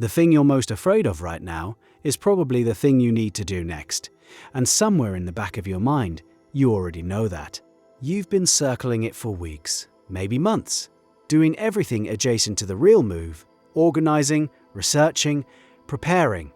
The thing you're most afraid of right now is probably the thing you need to do next. And somewhere in the back of your mind, you already know that. You've been circling it for weeks, maybe months, doing everything adjacent to the real move, organizing, researching, preparing,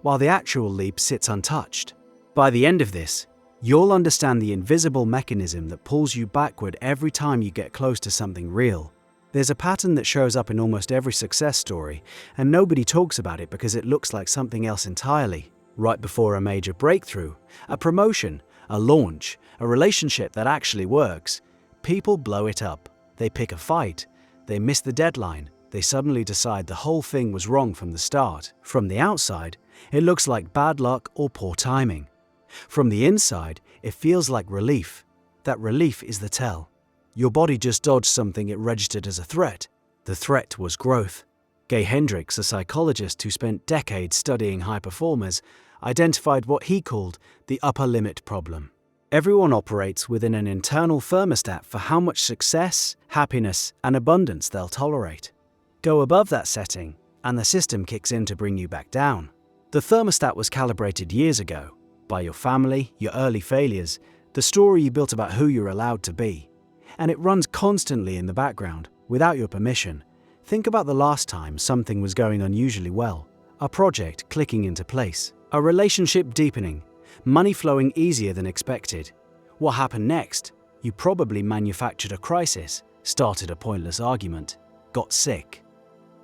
while the actual leap sits untouched. By the end of this, you'll understand the invisible mechanism that pulls you backward every time you get close to something real. There's a pattern that shows up in almost every success story, and nobody talks about it because it looks like something else entirely. Right before a major breakthrough, a promotion, a launch, a relationship that actually works, people blow it up. They pick a fight, they miss the deadline, they suddenly decide the whole thing was wrong from the start. From the outside, it looks like bad luck or poor timing. From the inside, it feels like relief. That relief is the tell. Your body just dodged something it registered as a threat. The threat was growth. Gay Hendricks, a psychologist who spent decades studying high performers, identified what he called the upper limit problem. Everyone operates within an internal thermostat for how much success, happiness, and abundance they'll tolerate. Go above that setting, and the system kicks in to bring you back down. The thermostat was calibrated years ago by your family, your early failures, the story you built about who you're allowed to be. And it runs constantly in the background, without your permission. Think about the last time something was going unusually well, a project clicking into place, a relationship deepening, money flowing easier than expected. What happened next? You probably manufactured a crisis, started a pointless argument, got sick,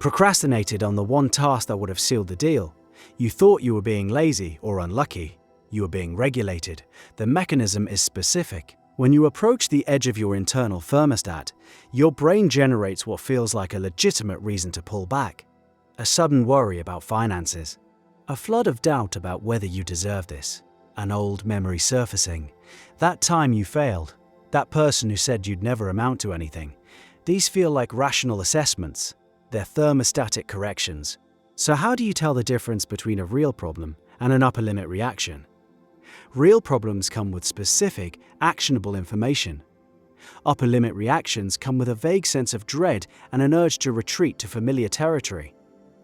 procrastinated on the one task that would have sealed the deal. You thought you were being lazy or unlucky. You were being regulated. The mechanism is specific. When you approach the edge of your internal thermostat, your brain generates what feels like a legitimate reason to pull back. A sudden worry about finances. A flood of doubt about whether you deserve this. An old memory surfacing. That time you failed. That person who said you'd never amount to anything. These feel like rational assessments. They're thermostatic corrections. So how do you tell the difference between a real problem and an upper limit reaction? Real problems come with specific, actionable information. Upper limit reactions come with a vague sense of dread and an urge to retreat to familiar territory.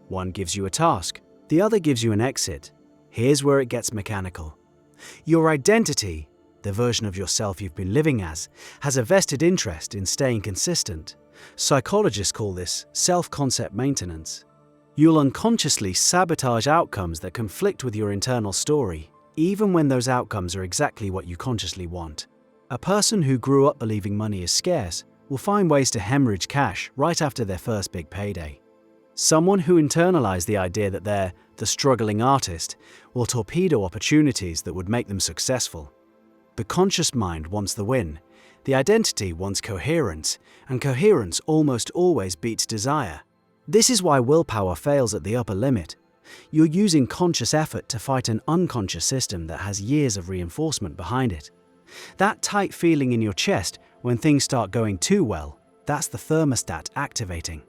One gives you a task, the other gives you an exit. Here's where it gets mechanical. Your identity, the version of yourself you've been living as, has a vested interest in staying consistent. Psychologists call this self-concept maintenance. You'll unconsciously sabotage outcomes that conflict with your internal story, even when those outcomes are exactly what you consciously want. A person who grew up believing money is scarce will find ways to hemorrhage cash right after their first big payday. Someone who internalized the idea that they're the struggling artist will torpedo opportunities that would make them successful. The conscious mind wants the win. The identity wants coherence, and coherence almost always beats desire. This is why willpower fails at the upper limit. You're using conscious effort to fight an unconscious system that has years of reinforcement behind it. That tight feeling in your chest when things start going too well, that's the thermostat activating.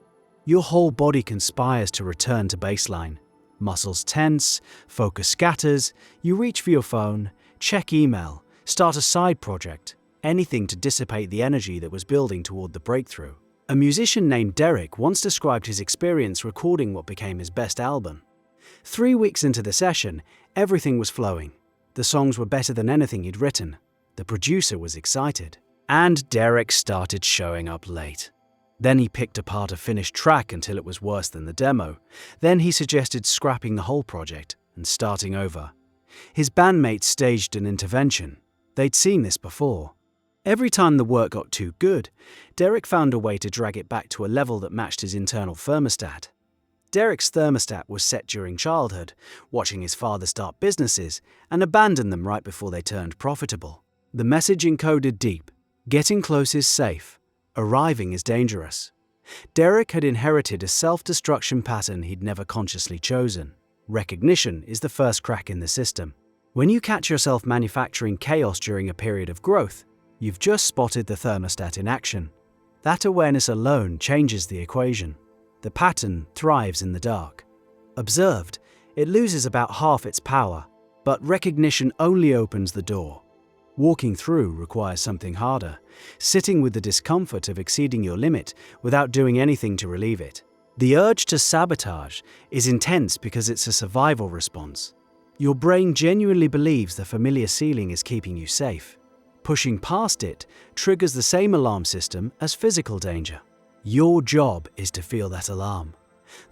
Your whole body conspires to return to baseline. Muscles tense, focus scatters, you reach for your phone, check email, start a side project, anything to dissipate the energy that was building toward the breakthrough. A musician named Derek once described his experience recording what became his best album. 3 weeks into the session, everything was flowing. The songs were better than anything he'd written. The producer was excited. And Derek started showing up late. Then he picked apart a finished track until it was worse than the demo. Then he suggested scrapping the whole project and starting over. His bandmates staged an intervention. They'd seen this before. Every time the work got too good, Derek found a way to drag it back to a level that matched his internal thermostat. Derek's thermostat was set during childhood, watching his father start businesses and abandon them right before they turned profitable. The message encoded deep: getting close is safe, arriving is dangerous. Derek had inherited a self-destruction pattern he'd never consciously chosen. Recognition is the first crack in the system. When you catch yourself manufacturing chaos during a period of growth, you've just spotted the thermostat in action. That awareness alone changes the equation. The pattern thrives in the dark. Observed, it loses about half its power, but recognition only opens the door. Walking through requires something harder, sitting with the discomfort of exceeding your limit without doing anything to relieve it. The urge to sabotage is intense because it's a survival response. Your brain genuinely believes the familiar ceiling is keeping you safe. Pushing past it triggers the same alarm system as physical danger. Your job is to feel that alarm.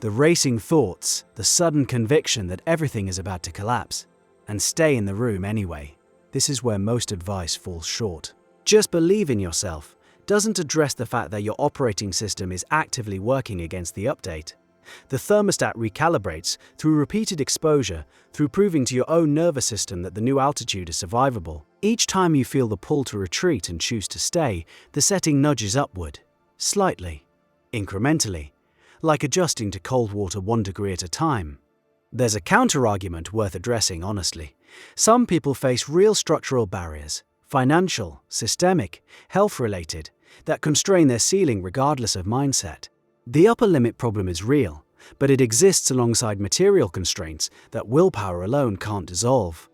The racing thoughts, the sudden conviction that everything is about to collapse, and stay in the room anyway. This is where most advice falls short. Just believe in yourself doesn't address the fact that your operating system is actively working against the update. The thermostat recalibrates through repeated exposure, through proving to your own nervous system that the new altitude is survivable. Each time you feel the pull to retreat and choose to stay, the setting nudges upward, slightly, incrementally, like adjusting to cold water 1 degree at a time. There's a counter-argument worth addressing honestly. Some people face real structural barriers, financial, systemic, health-related, that constrain their ceiling regardless of mindset. The upper limit problem is real, but it exists alongside material constraints that willpower alone can't dissolve.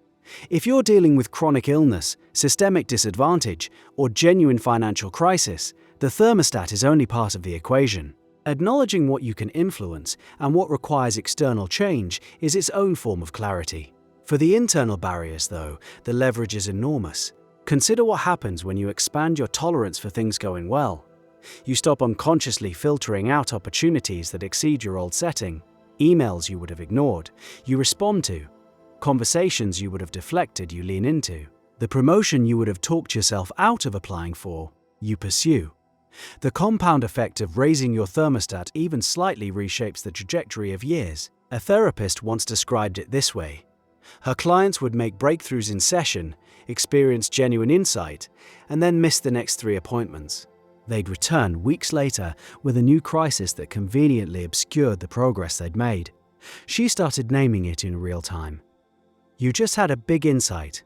If you're dealing with chronic illness, systemic disadvantage, or genuine financial crisis, the thermostat is only part of the equation. Acknowledging what you can influence and what requires external change is its own form of clarity. For the internal barriers, though, the leverage is enormous. Consider what happens when you expand your tolerance for things going well. You stop unconsciously filtering out opportunities that exceed your old setting, emails you would have ignored, you respond to, conversations you would have deflected, you lean into, the promotion you would have talked yourself out of applying for, you pursue. The compound effect of raising your thermostat even slightly reshapes the trajectory of years. A therapist once described it this way. Her clients would make breakthroughs in session, experience genuine insight, and then miss the next 3 appointments. They'd return weeks later with a new crisis that conveniently obscured the progress they'd made. She started naming it in real time. You just had a big insight.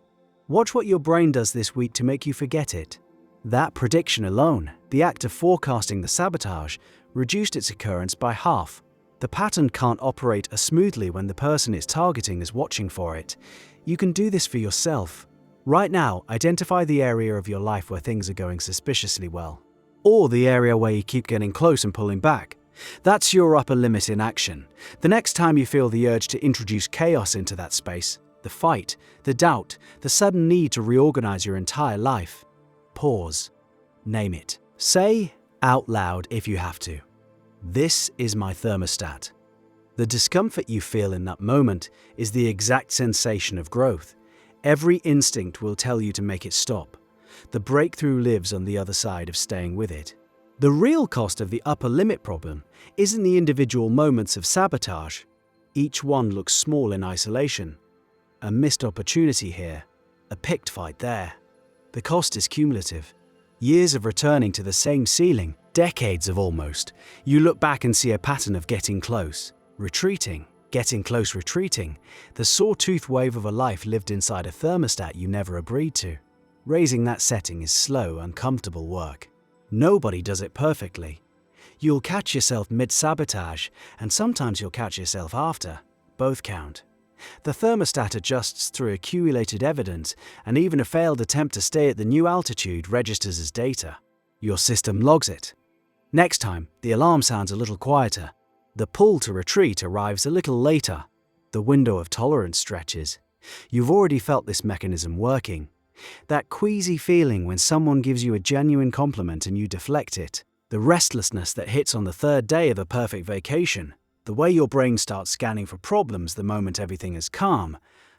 Watch what your brain does this week to make you forget it. That prediction alone, the act of forecasting the sabotage, reduced its occurrence by half. The pattern can't operate as smoothly when the person it's targeting is watching for it. You can do this for yourself. Right now, identify the area of your life where things are going suspiciously well. Or the area where you keep getting close and pulling back. That's your upper limit in action. The next time you feel the urge to introduce chaos into that space, the fight, the doubt, the sudden need to reorganize your entire life, pause. Name it. Say out loud if you have to. This is my thermostat. The discomfort you feel in that moment is the exact sensation of growth. Every instinct will tell you to make it stop. The breakthrough lives on the other side of staying with it. The real cost of the upper limit problem isn't the individual moments of sabotage. Each one looks small in isolation. A missed opportunity here, a picked fight there. The cost is cumulative. Years of returning to the same ceiling, decades of almost. You look back and see a pattern of getting close, retreating, getting close, retreating. The sawtooth wave of a life lived inside a thermostat you never agreed to. Raising that setting is slow, uncomfortable work. Nobody does it perfectly. You'll catch yourself mid-sabotage, and sometimes you'll catch yourself after. Both count. The thermostat adjusts through accumulated evidence, and even a failed attempt to stay at the new altitude registers as data. Your system logs it. Next time, the alarm sounds a little quieter. The pull to retreat arrives a little later. The window of tolerance stretches. You've already felt this mechanism working. That queasy feeling when someone gives you a genuine compliment and you deflect it. The restlessness that hits on the 3rd day of a perfect vacation. The way your brain starts scanning for problems the moment everything is calm.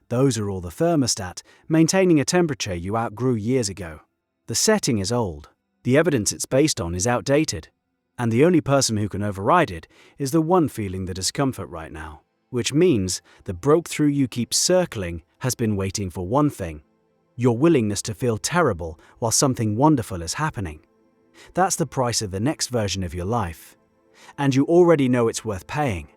Those are all the thermostat, maintaining a temperature you outgrew years ago. The setting is old. The evidence it's based on is outdated. And the only person who can override it is the one feeling the discomfort right now. Which means the breakthrough you keep circling has been waiting for one thing. Your willingness to feel terrible while something wonderful is happening. That's the price of the next version of your life. And you already know it's worth paying.